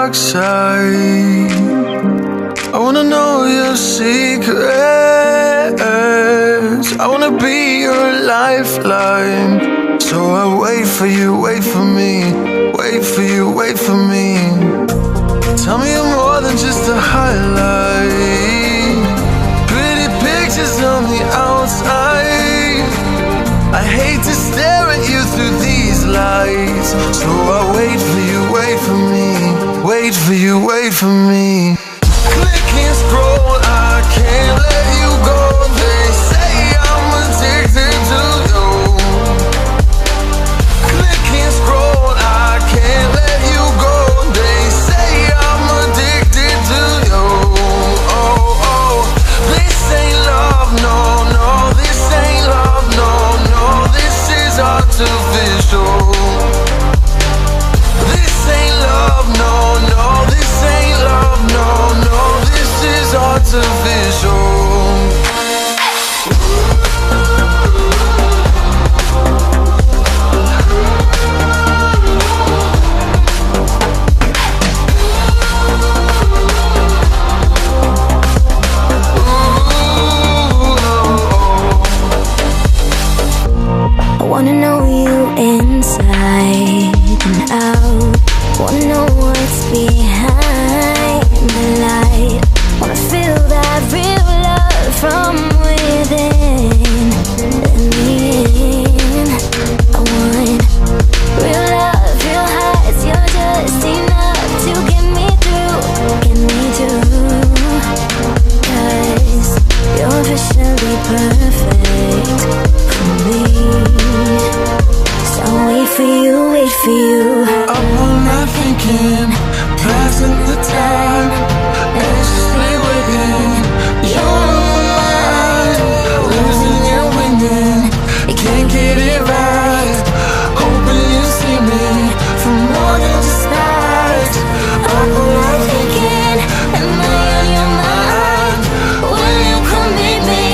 dark side. I wanna know your secrets. I wanna be your lifeline. So I wait for you, wait for me. Wait for you, wait for me. Tell me you're more than just a highlight. Pretty pictures on the outside. I hate to stare at you through these lights. So I wait for you, wait for me. Wait for you, wait for me. Click and scroll, I can't let you go. They say I'm addicted to you. Click and scroll, I can't let you go. They say I'm addicted to you. Oh, oh, this ain't love, no, no. This ain't love, no, no. This is artificial. This ain't love, no, no. This ain't love, no, no. This is artificial. I wanna know you inside and out. Wanna know what's behind the light. Wanna feel that real love from within. In the end, I want real love, real highs. You're just enough to get me through, get me through. 'Cause you're officially perfect for me. So wait for you, wait for you. Up all night thinking, passing the time, anxiously waiting. You're mine, losing and winning. You can't get it right. Hoping you see me for more than just facts. Up all night thinking, Am I on your mind? Will you come meet me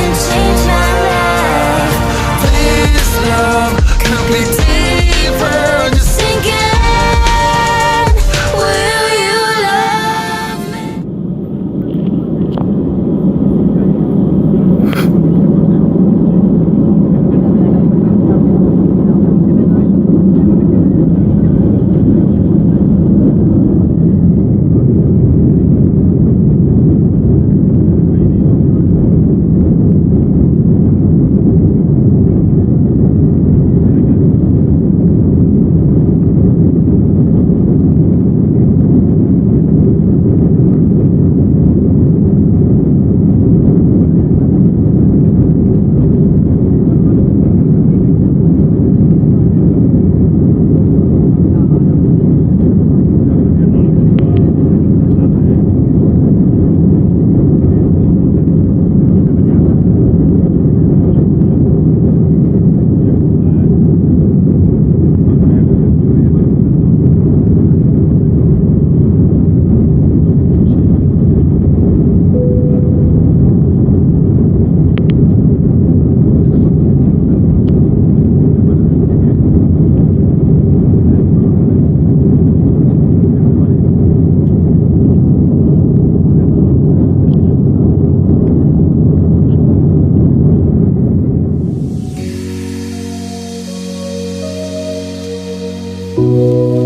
and change my life? this love could be deeper. Just Thinking, will you love me? thinking.